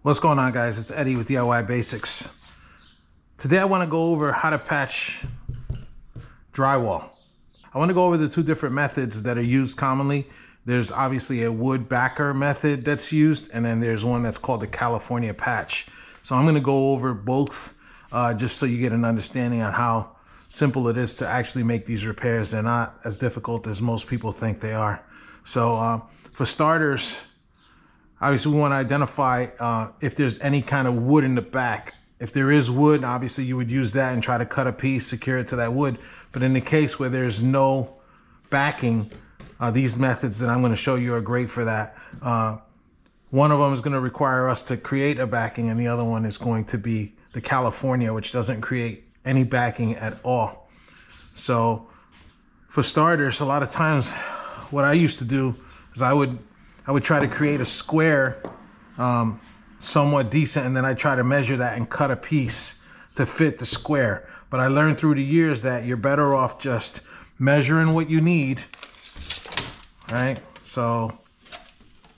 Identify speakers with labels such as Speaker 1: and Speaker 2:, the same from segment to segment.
Speaker 1: What's going on, guys? It's Eddie with DIY Basics. Today I want to go over how to patch drywall. I want to go over the two different methods that are used commonly. There's obviously a wood backer method that's used, and then there's one that's called the California patch. So I'm going to go over both just so you get an understanding on how simple it is to actually make these repairs. They're not as difficult as most people think they are. So for starters, obviously we want to identify if there's any kind of wood in the back. If there is wood, obviously you would use that and try to cut a piece, secure it to that wood. But in the case where there's no backing, these methods that I'm going to show you are great for that. One of them is going to require us to create a backing, and the other one is going to be the California, which doesn't create any backing at all. So for starters, a lot of times what I used to do is I would try to create a square somewhat decent, and then I try to measure that and cut a piece to fit the square. But I learned through the years that you're better off just measuring what you need, right? So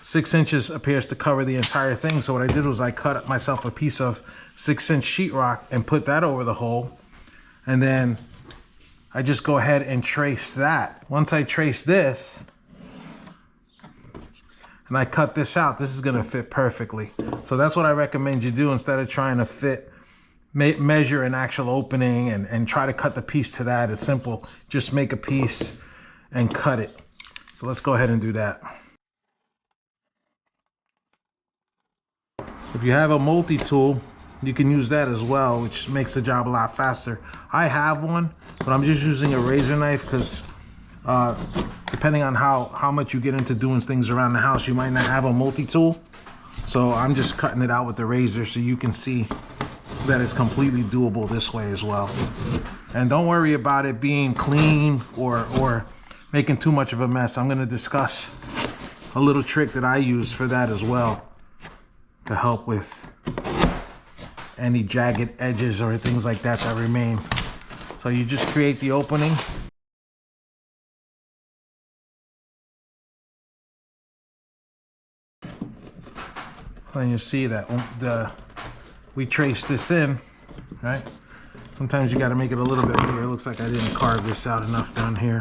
Speaker 1: 6 inches appears to cover the entire thing. So what I did was I cut myself a piece of 6-inch sheetrock and put that over the hole. And then I just go ahead and trace that. Once I trace this, and I cut this out, this is gonna fit perfectly. So that's what I recommend you do instead of trying to measure an actual opening and try to cut the piece to that. It's simple, just make a piece and cut it. So let's go ahead and do that. If you have a multi-tool, you can use that as well, which makes the job a lot faster. I have one, but I'm just using a razor knife because depending on how much you get into doing things around the house, you might not have a multi-tool. So I'm just cutting it out with the razor so you can see that it's completely doable this way as well. And don't worry about it being clean or making too much of a mess. I'm going to discuss a little trick that I use for that as well to help with any jagged edges or things like that that remain. So you just create the opening. And you see that we trace this in, right? Sometimes you got to make it a little bit bigger. It looks like I didn't carve this out enough down here.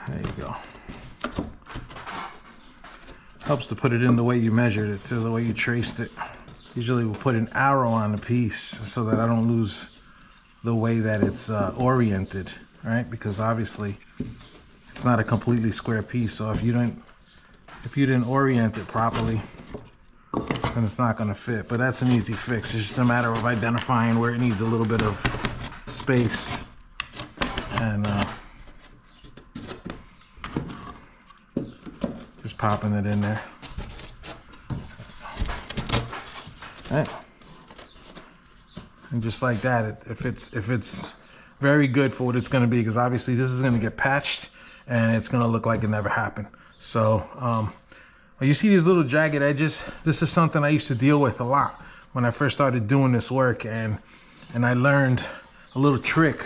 Speaker 1: There you go. Helps to put it in the way you measured it, so the way you traced it. Usually we'll put an arrow on the piece so that I don't lose the way that it's oriented, right? Because obviously it's not a completely square piece, so if you didn't orient it properly, then it's not going to fit. But that's an easy fix. It's just a matter of identifying where it needs a little bit of space and just popping it in there. All right. And just like that, if it's very good for what it's going to be, because obviously this is going to get patched and it's going to look like it never happened. So you see these little jagged edges. This is something I used to deal with a lot when I first started doing this work, and I learned a little trick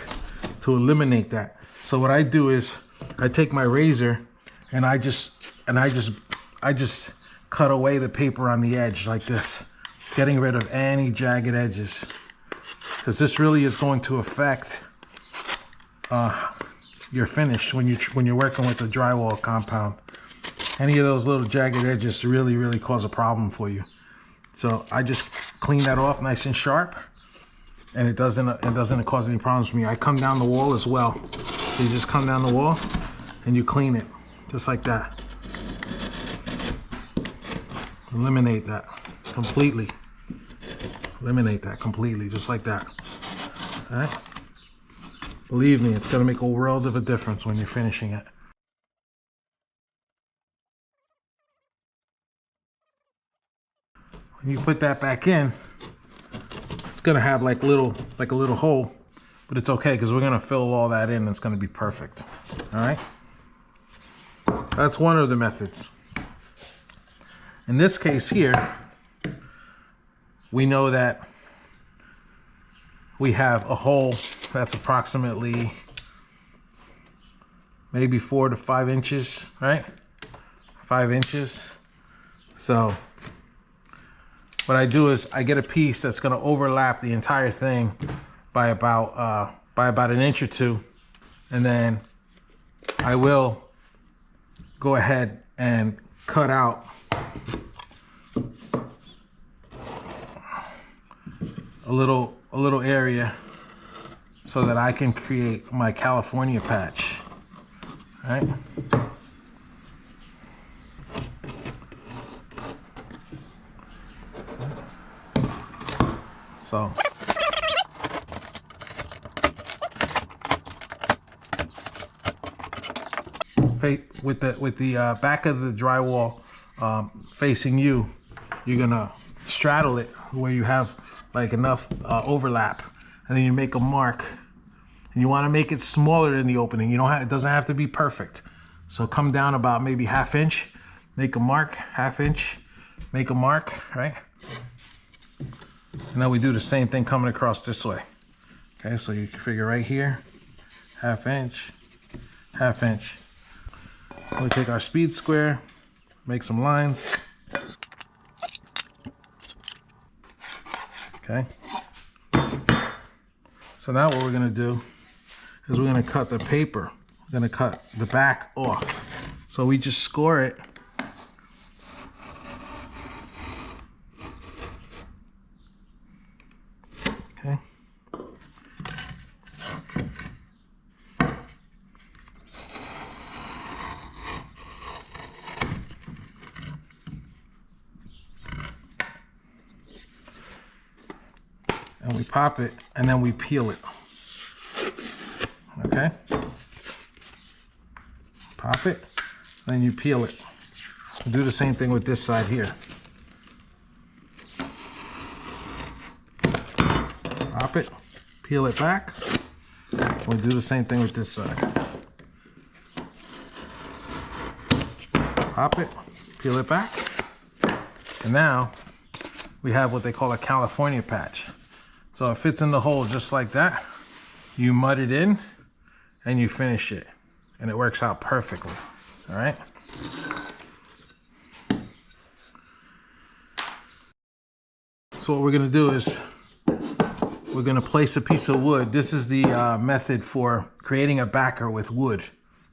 Speaker 1: to eliminate that. So what I do is I take my razor and I just cut away the paper on the edge like this, getting rid of any jagged edges, because this really is going to affect your finish when you're working with the drywall compound. Any of those little jagged edges really cause a problem for you. So I just clean that off nice and sharp, and it doesn't cause any problems for me. I come down the wall as well. So you just come down the wall and you clean it just like that. Eliminate that completely. Eliminate that completely, just like that. All right? Believe me, it's gonna make a world of a difference when you're finishing it. When you put that back in, it's gonna have like a little hole, but it's okay because we're gonna fill all that in and it's gonna be perfect. All right? That's one of the methods. In this case here, we know that we have a hole that's approximately maybe 4 to 5 inches, right? 5 inches. So what I do is I get a piece that's gonna overlap the entire thing by about an inch or two, and then I will go ahead and cut out a little area so that I can create my California patch. All right. So with the back of the drywall facing you, you're gonna straddle it where you have like enough overlap, and then you make a mark. And you want to make it smaller than the opening. You don't have, it doesn't have to be perfect. So come down about maybe ½ inch, make a mark, ½ inch, make a mark, right? And then we do the same thing coming across this way. Okay, so you can figure right here, ½ inch, ½ inch. We take our speed square, make some lines. Okay. So now what we're gonna do is we're gonna cut the paper. We're gonna cut the back off. So we just score it. Okay. And we pop it, and then we peel it. Okay? Pop it, then you peel it. We'll do the same thing with this side here. Pop it, peel it back. We'll do the same thing with this side. Pop it, peel it back. And now we have what they call a California patch. So it fits in the hole just like that. You mud it in and you finish it, and it works out perfectly. All right. So what we're gonna do is we're gonna place a piece of wood. This is the method for creating a backer with wood.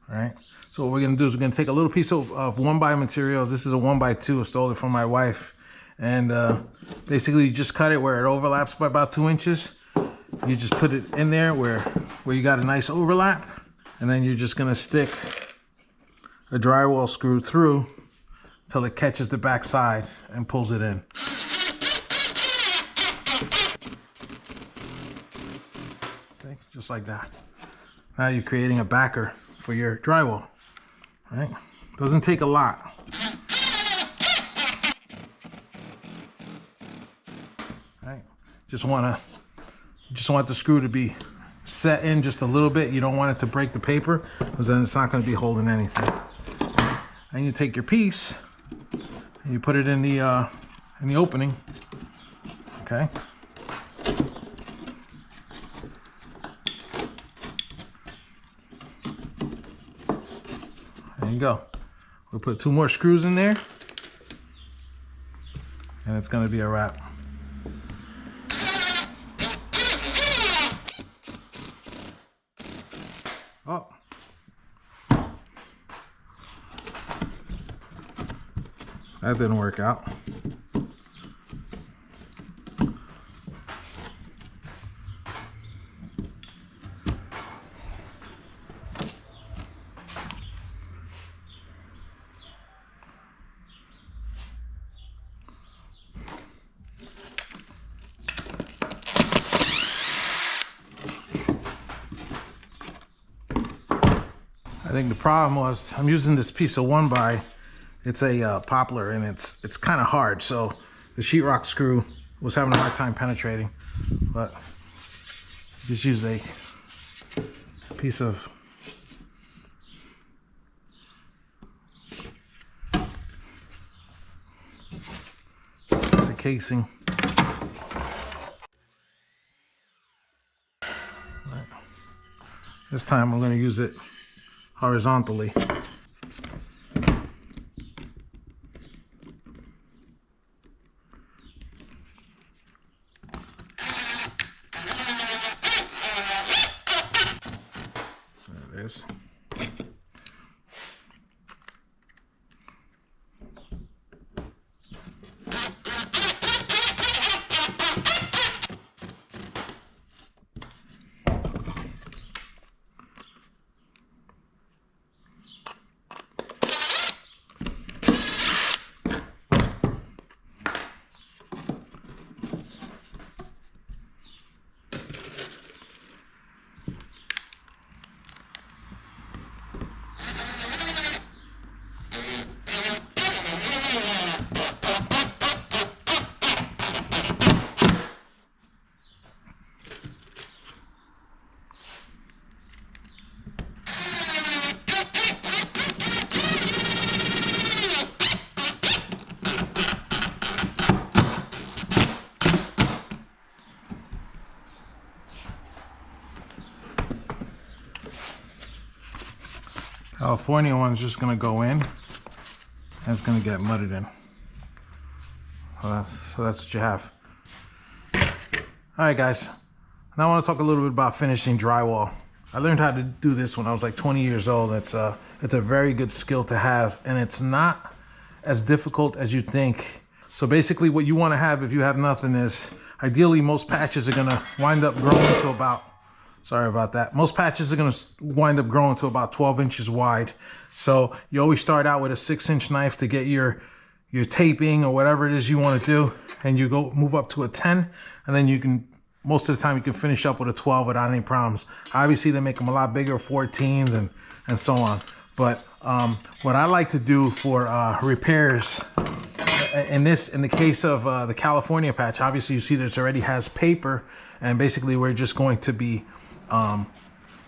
Speaker 1: All right. So what we're gonna do is we're gonna take a little piece of 1x material. This is a 1x2. I stole it from my wife. And basically you just cut it where it overlaps by about 2 inches. You just put it in there where you got a nice overlap, and then you're just gonna stick a drywall screw through till it catches the back side and pulls it in. Okay, just like that. Now you're creating a backer for your drywall. Right? Doesn't take a lot. Right? Just want the screw to be set in just a little bit. You don't want it to break the paper, because then it's not going to be holding anything. And you take your piece and you put it in the opening. Okay. There you go. We'll put 2 more screws in there, and it's going to be a wrap. Oh. That didn't work out. I think the problem was I'm using this piece of 1x. It's a poplar, and it's kind of hard, so the sheetrock screw was having a hard time penetrating. But just use a piece of casing. This time I'm going to use it horizontally. There it is. California one's just gonna go in and it's gonna get mudded in. So that's what you have. All right, guys. Now I want to talk a little bit about finishing drywall. I learned how to do this when I was like 20 years old. It's a very good skill to have, and it's not as difficult as you think. So basically what you want to have if you have nothing is, ideally most patches are gonna wind up growing to about, sorry about that. Most patches are gonna wind up growing to about 12 inches wide. So you always start out with a 6-inch knife to get your taping or whatever it is you want to do, and you go move up to a 10, and then you can, most of the time you can finish up with a 12 without any problems. Obviously they make them a lot bigger, 14s and so on. But what I like to do for repairs, in the case of the California patch, obviously you see this already has paper, and basically we're just going to be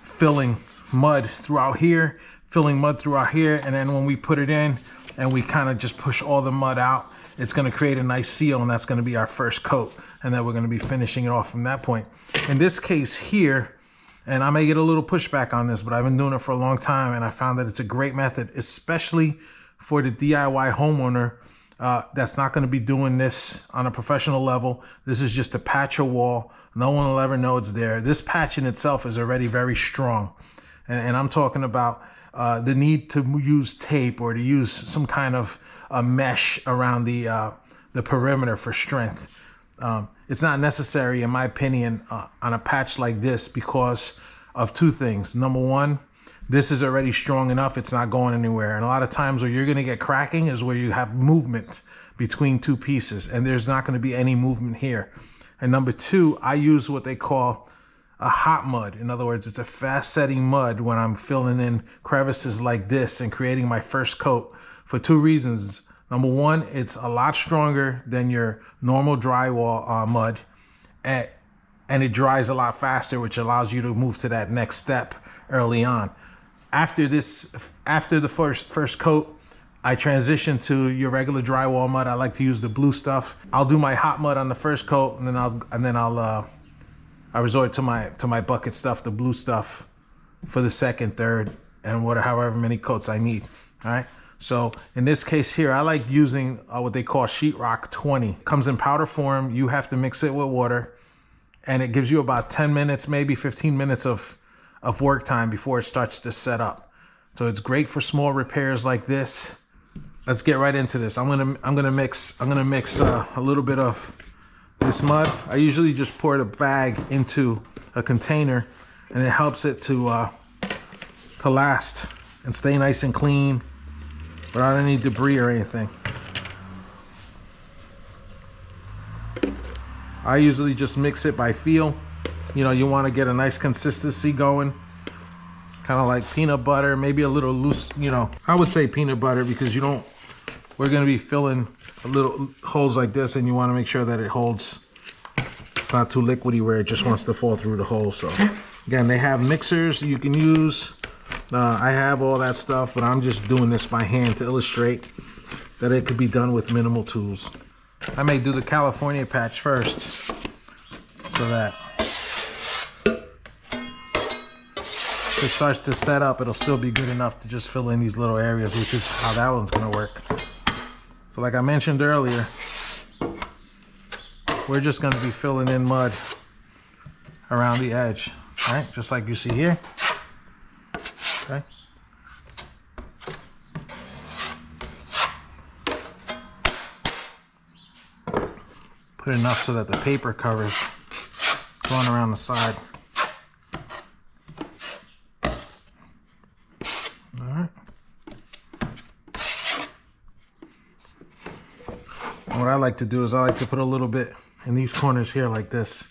Speaker 1: filling mud throughout here, and then when we put it in and we kind of just push all the mud out, it's going to create a nice seal, and that's going to be our first coat, and then we're going to be finishing it off from that point. In this case here, and I may get a little pushback on this, but I've been doing it for a long time, and I found that it's a great method, especially for the DIY homeowner that's not going to be doing this on a professional level. This is just to patch a wall. No one will ever know it's there. This patch in itself is already very strong, and I'm talking about the need to use tape or to use some kind of a mesh around the perimeter for strength. It's not necessary, in my opinion, on a patch like this because of two things. Number one, this is already strong enough, it's not going anywhere. And a lot of times where you're gonna get cracking is where you have movement between two pieces, and there's not gonna be any movement here. And number two, I use what they call a hot mud. In other words, it's a fast setting mud when I'm filling in crevices like this and creating my first coat, for two reasons. Number one, it's a lot stronger than your normal drywall mud, and it dries a lot faster, which allows you to move to that next step early on. After the first coat, I transition to your regular drywall mud. I like to use the blue stuff. I'll do my hot mud on the first coat, and then I resort to my bucket stuff, the blue stuff, for the second, third, and however many coats I need. All right. So in this case here, I like using what they call sheetrock 20. It comes in powder form. You have to mix it with water, and it gives you about 10 minutes, maybe 15 minutes of work time before it starts to set up. So it's great for small repairs like this. Let's get right into this. I'm gonna mix a little bit of this mud. I usually just pour the bag into a container, and it helps it to last and stay nice and clean without any debris or anything. I usually just mix it by feel. You know, you want to get a nice consistency going, kind of like peanut butter, maybe a little loose. You know, I would say peanut butter because we're going to be filling a little holes like this, and you want to make sure that it holds. It's not too liquidy where it just wants to fall through the hole. So again, they have mixers you can use. I have all that stuff, but I'm just doing this by hand to illustrate that it could be done with minimal tools. I may do the California patch first, so that it starts to set up, it'll still be good enough to just fill in these little areas, which is how that one's gonna work. So like I mentioned earlier, we're just gonna be filling in mud around the edge, right? Just like you see here, okay? Put enough so that the paper covers going around the side. All right. And what I like to do is I like to put a little bit in these corners here like this.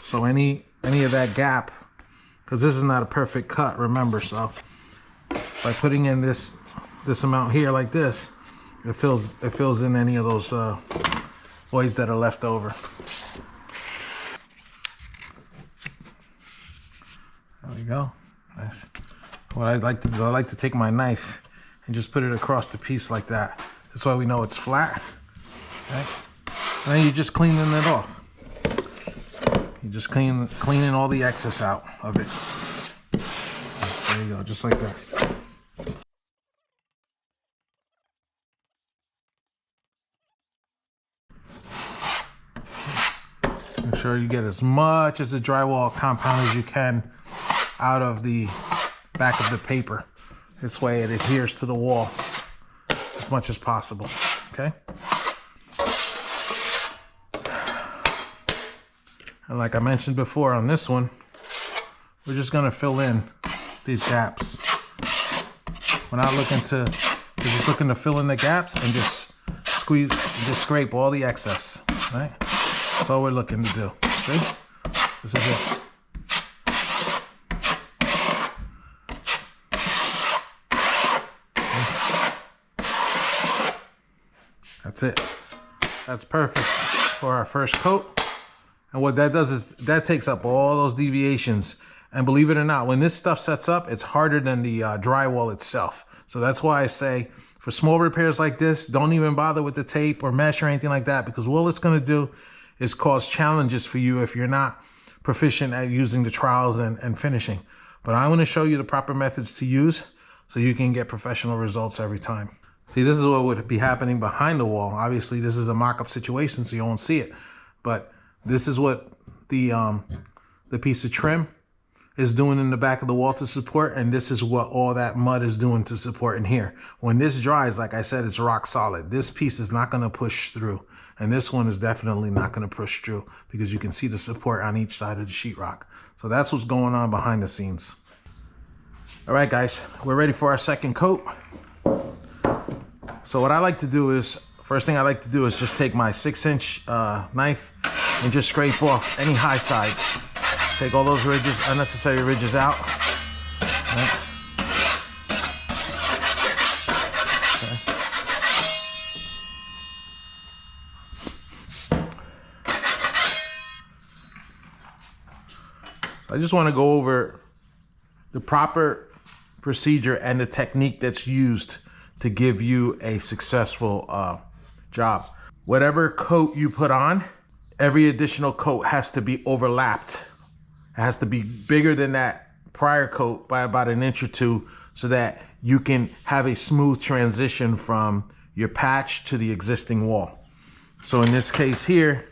Speaker 1: So any of that gap, because this is not a perfect cut, remember, so by putting in this amount here like this, it fills in any of those voids that are left over. There we go. Nice. What I like to do, I like to take my knife and just put it across the piece like that. That's why we know it's flat. Okay? And then you're just cleaning it off. You're just cleaning all the excess out of it. There you go, just like that. Make sure you get as much as the drywall compound as you can out of the back of the paper. This way it adheres to the wall as much as possible, okay? And like I mentioned before on this one, we're just gonna fill in these gaps. We're not looking to, we're just looking to fill in the gaps and just squeeze, just scrape all the excess, right? That's all we're looking to do. See? This is it. That's it. That's perfect for our first coat. And what that does is that takes up all those deviations. And believe it or not, when this stuff sets up, it's harder than the drywall itself. So that's why I say for small repairs like this, don't even bother with the tape or mesh or anything like that, because all it's going to do is cause challenges for you if you're not proficient at using the trowels and finishing. But I'm going to show you the proper methods to use so you can get professional results every time. See, this is what would be happening behind the wall. Obviously, this is a mock-up situation, so you won't see it. But this is what the piece of trim is doing in the back of the wall to support, and this is what all that mud is doing to support in here. When this dries, like I said, it's rock solid. This piece is not going to push through. And this one is definitely not going to push through because you can see the support on each side of the sheetrock. So that's what's going on behind the scenes. All right, guys, we're ready for our second coat. So what I like to do is, first thing I like to do is just take my 6-inch knife and just scrape off any high sides. Take all those ridges, unnecessary ridges out. Right. I just want to go over the proper procedure and the technique that's used to give you a successful job. Whatever coat you put on, every additional coat has to be overlapped. It has to be bigger than that prior coat by about 1 inch or 2 so that you can have a smooth transition from your patch to the existing wall. So in this case here,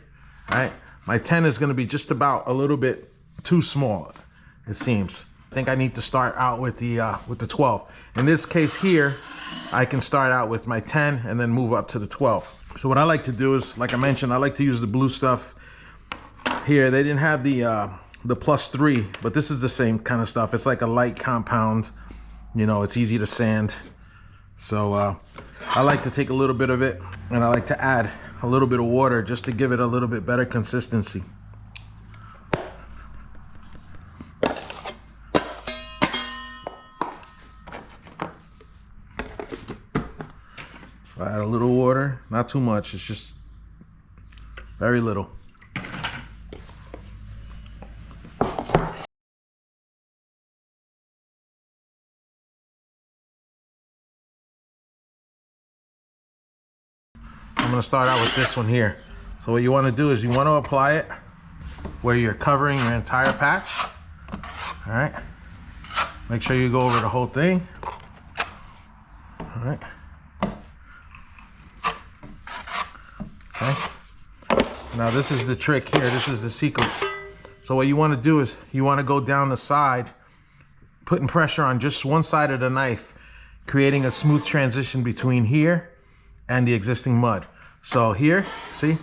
Speaker 1: right, my 10 is going to be just about a little bit too small, it seems. I think I need to start out with the 12. In this case here, I can start out with my 10 and then move up to the 12. So what I like to do is, like I mentioned, I like to use the blue stuff here. They didn't have the +3, but this is the same kind of stuff. It's like a light compound, you know, it's easy to sand. So I like to take a little bit of it and I like to add a little bit of water just to give it a little bit better consistency. So I add a little water, not too much, it's just very little. I'm going to start out with this one here. So what you want to do is you want to apply it where you're covering your entire patch. All right. Make sure you go over the whole thing. All right. Okay. Now this is the trick here. This is the secret. So what you want to do is you want to go down the side, putting pressure on just one side of the knife, creating a smooth transition between here and the existing mud. So here, see,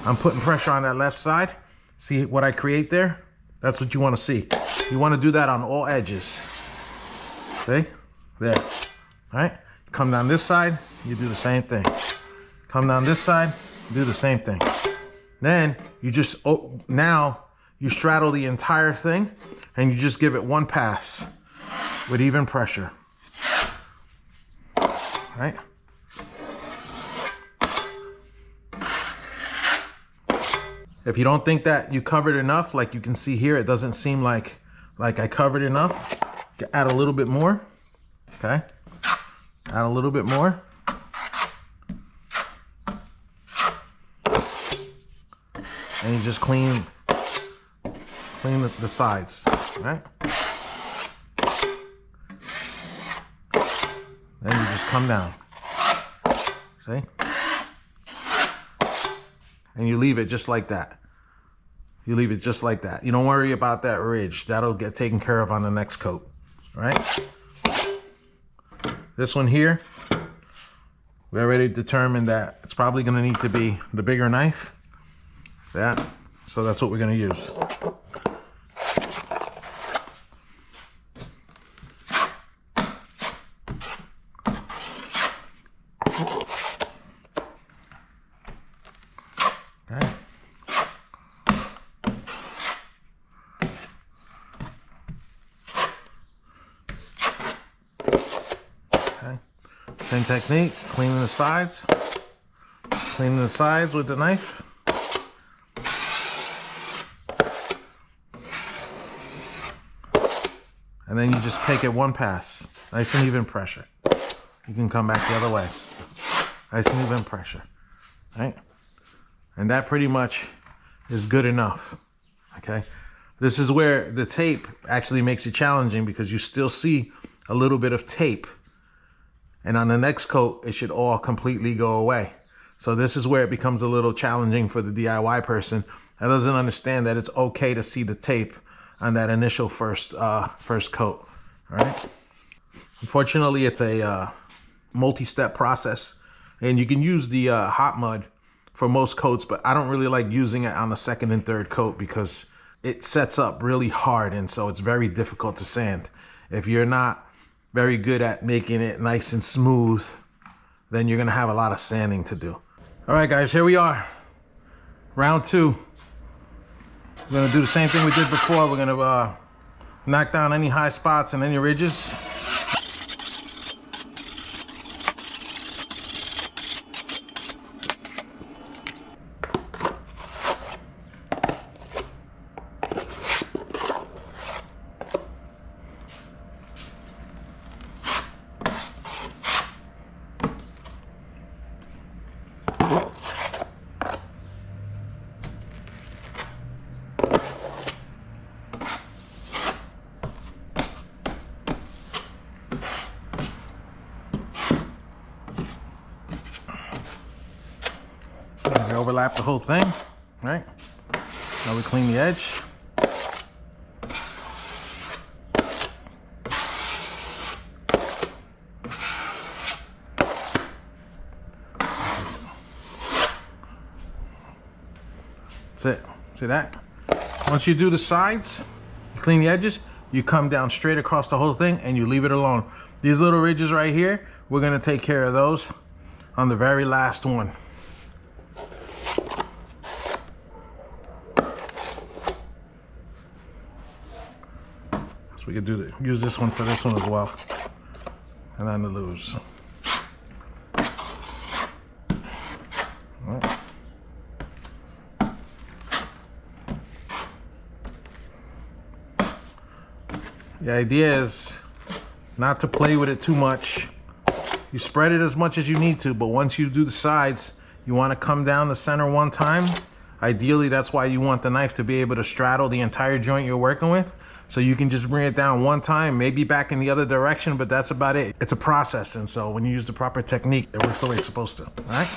Speaker 1: I'm putting pressure on that left side. See what I create there? That's what you want to see. You want to do that on all edges. See? There. All right? Come down this side, you do the same thing. Come down this side, do the same thing. Then you just, now you straddle the entire thing and you just give it one pass with even pressure. All right? If you don't think that you covered enough, like you can see here, it doesn't seem like I covered enough. Add a little bit more, okay? Add a little bit more. And you just clean the sides, right? Then you just come down, see? And you leave it just like that. You leave it just like that. You don't worry about that ridge. That'll get taken care of on the next coat, right? This one here, we already determined that it's probably gonna need to be the bigger knife. That, so that's what we're gonna use. Okay. Okay. Same technique, cleaning the sides with the knife. And then you just take it one pass, nice and even pressure. You can come back the other way, nice and even pressure, right? And that pretty much is good enough, okay? This is where the tape actually makes it challenging because you still see a little bit of tape. And on the next coat, it should all completely go away. So this is where it becomes a little challenging for the DIY person that doesn't understand that it's okay to see the tape on that initial first coat, all right? Unfortunately, it's a multi-step process, and you can use the hot mud for most coats, but I don't really like using it on the second and third coat because it sets up really hard, and so it's very difficult to sand. If you're not very good at making it nice and smooth, then you're gonna have a lot of sanding to do. All right, guys, here we are. Round 2. We're gonna do the same thing we did before. We're gonna knock down any high spots and any ridges. We overlap the whole thing, right? Now we clean the edge. That's it. See that? Once you do the sides, you clean the edges, you come down straight across the whole thing and you leave it alone. These little ridges right here, we're gonna take care of those on the very last one. We could use this one for this one as well, and then the loose. Right. The idea is not to play with it too much. You spread it as much as you need to, but once you do the sides, you want to come down the center one time. Ideally, that's why you want the knife to be able to straddle the entire joint you're working with. So you can just bring it down one time, maybe back in the other direction, but that's about it. It's a process, and so when you use the proper technique, it works the way it's supposed to, all right?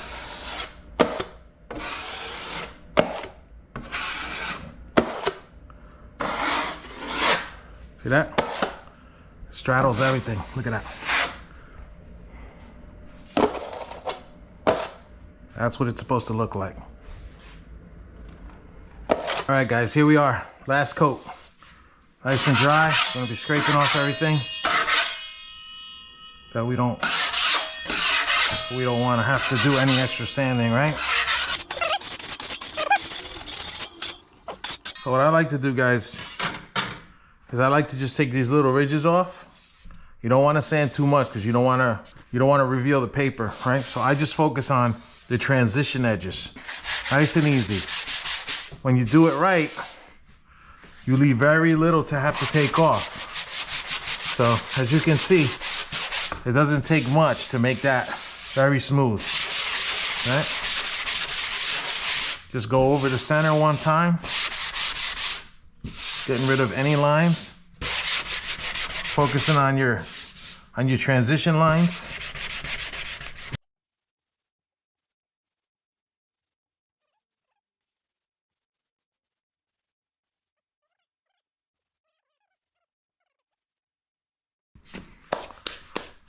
Speaker 1: See that? It straddles everything. Look at that. That's what it's supposed to look like. All right, guys, here we are. Last coat. Nice and dry. Gonna be scraping off everything that we don't want to have to do any extra sanding, right? So what I like to do, guys, is I like to just take these little ridges off. You don't want to sand too much because you don't want to reveal the paper, right? So I just focus on the transition edges. Nice and easy. When you do it right, you leave very little to have to take off. So as you can see, it doesn't take much to make that very smooth, right? Just go over the center one time, getting rid of any lines, focusing on your transition lines.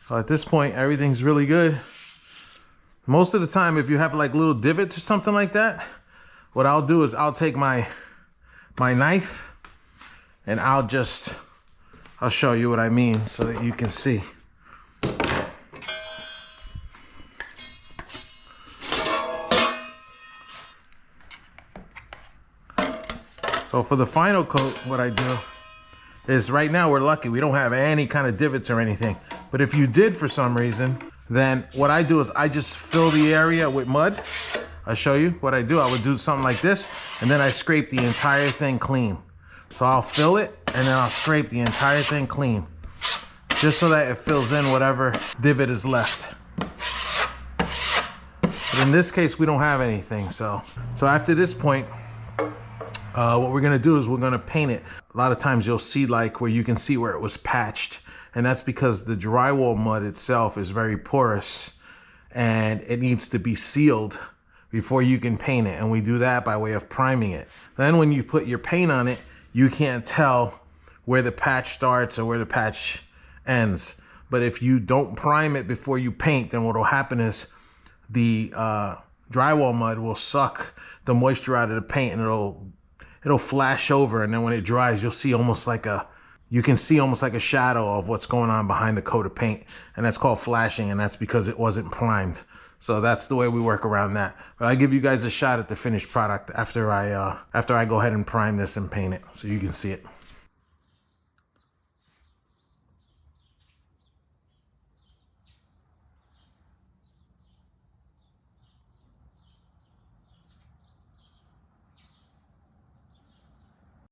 Speaker 1: So at this point, everything's really good. Most of the time, if you have like little divots or something like that, what I'll do is I'll take my knife and I'll show you what I mean so that you can see. So for the final coat, what I do is, right now we're lucky, we don't have any kind of divots or anything. But if you did for some reason, then what I do is I just fill the area with mud. I'll show you what I do. I would do something like this, and then I scrape the entire thing clean. So I'll fill it, and then I'll scrape the entire thing clean, just so that it fills in whatever divot is left. But in this case, we don't have anything. So after this point, what we're gonna do is we're gonna paint it. A lot of times you'll see like where you can see where it was patched, and that's because the drywall mud itself is very porous and it needs to be sealed before you can paint it, and we do that by way of priming it. Then when you put your paint on it, you can't tell where the patch starts or where the patch ends. But if you don't prime it before you paint, then what will happen is the drywall mud will suck the moisture out of the paint, and it'll flash over, and then when it dries, you'll see almost like you can see almost like a shadow of what's going on behind the coat of paint, and that's called flashing, and that's because it wasn't primed. So that's the way we work around that. But I give you guys a shot at the finished product after I go ahead and prime this and paint it so you can see it.